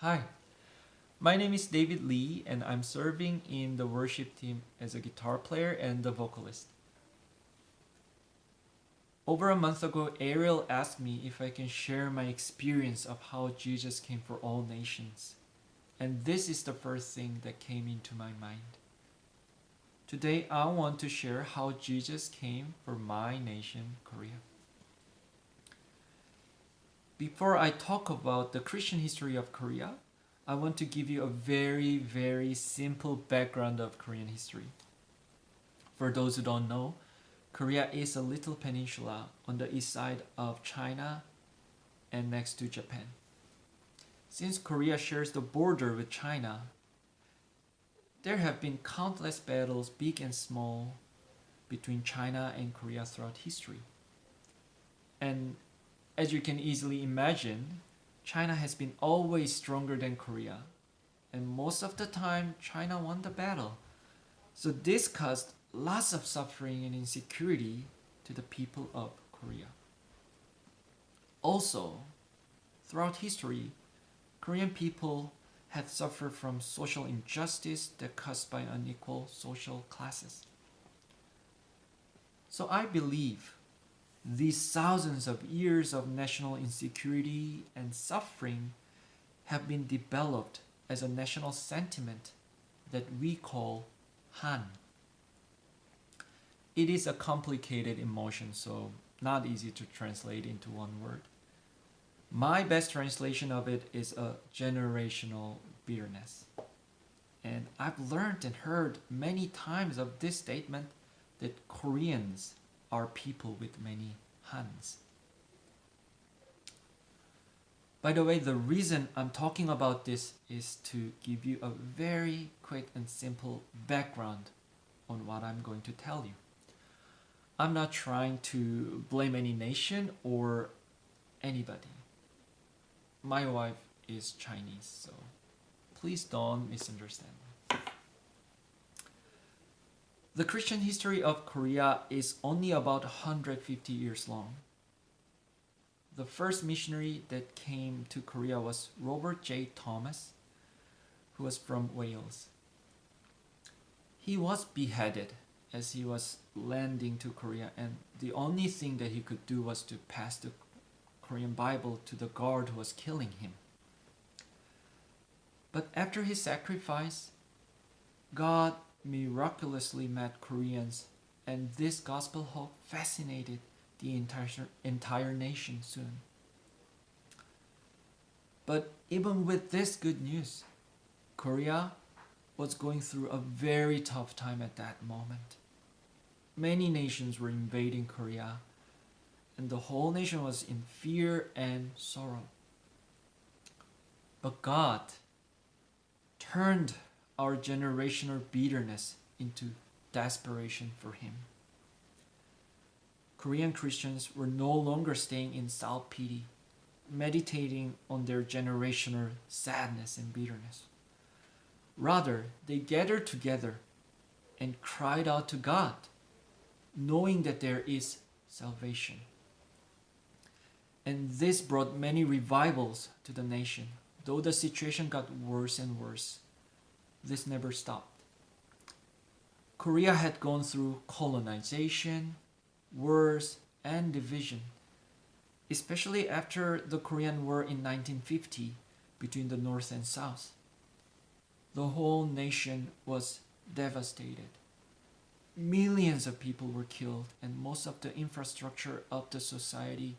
Hi, my name is David Lee, and I'm serving in the worship team as a guitar player and the vocalist. Over a month ago, Ariel asked me if I can share my experience of how Jesus came for all nations. And this is the first thing that came into my mind. Today, I want to share how Jesus came for my nation, Korea. Before I talk about the Christian history of Korea, I want to give you a very simple background of Korean history. For those who don't know, Korea is a little peninsula on the east side of China and next to Japan. Since Korea shares the border with China, there have been countless battles, big and small, between China and Korea throughout history. And as you can easily imagine, China has been always stronger than Korea, and most of the time, China won the battle. So this caused lots of suffering and insecurity to the people of Korea. Also, throughout history, Korean people had suffered from social injustice that caused by unequal social classes. So I believe these thousands of years of national insecurity and suffering have been developed as a national sentiment that we call Han. It is a complicated emotion, so not easy to translate into one word. My best translation of it is a generational bitterness. And I've learned and heard many times of this statement that Koreans are people with many Hans. By the way, the reason I'm talking about this is to give you a very quick and simple background on what I'm going to tell you. I'm not trying to blame any nation or anybody. My wife is Chinese, so please don't misunderstand me. The Christian history of Korea is only about 150 years long. The first missionary that came to Korea was Robert J. Thomas, who was from Wales. He was beheaded as he was landing to Korea, and the only thing that he could do was to pass the Korean Bible to the guard who was killing him. But after his sacrifice, God miraculously met Koreans, and this gospel hope fascinated the entire nation soon. But even with this good news, Korea was going through a very tough time at that moment. Many nations were invading Korea, and the whole nation was in fear and sorrow. But God turned our generational bitterness into desperation for Him. Korean Christians were no longer staying in self pity, meditating on their generational sadness and bitterness. Rather, they gathered together and cried out to God, knowing that there is salvation. And this brought many revivals to the nation. Though the situation got worse and worse, this never stopped. Korea had gone through colonization, wars, and division, especially after the Korean War in 1950 between the North and South. The whole nation was devastated. Millions of people were killed, and most of the infrastructure of the society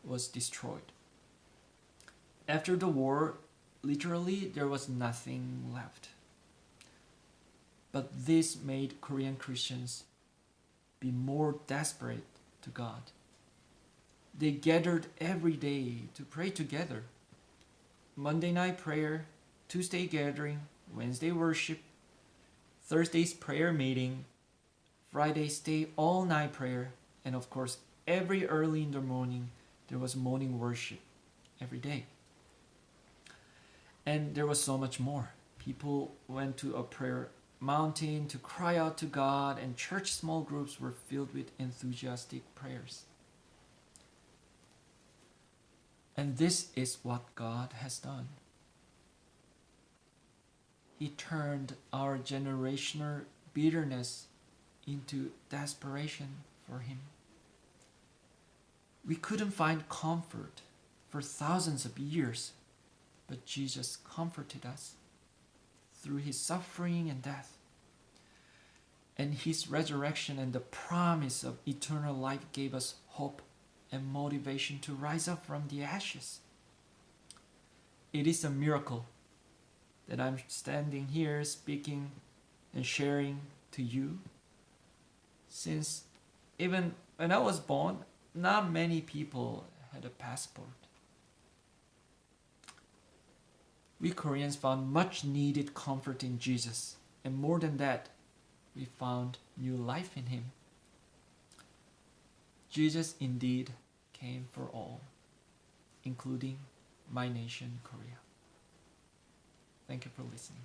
was destroyed. After the war, literally, there was nothing left. But this made Korean Christians be more desperate to God. They gathered every day to pray together. Monday night prayer, Tuesday gathering, Wednesday worship, Thursday's prayer meeting, Friday stay all night prayer, and of course, every early in the morning there was morning worship every day. And there was so much more. People went to a prayer mountain to cry out to God, and church small groups were filled with enthusiastic prayers. And this is what God has done. He turned our generational bitterness into desperation for Him. We couldn't find comfort for thousands of years, but Jesus comforted us through His suffering and death. And His resurrection and the promise of eternal life gave us hope and motivation to rise up from the ashes. It is a miracle that I'm standing here speaking and sharing to you, since even when I was born, not many people had a passport. We Koreans found much needed comfort in Jesus, and more than that, we found new life in Him. Jesus indeed came for all, including my nation, Korea. Thank you for listening.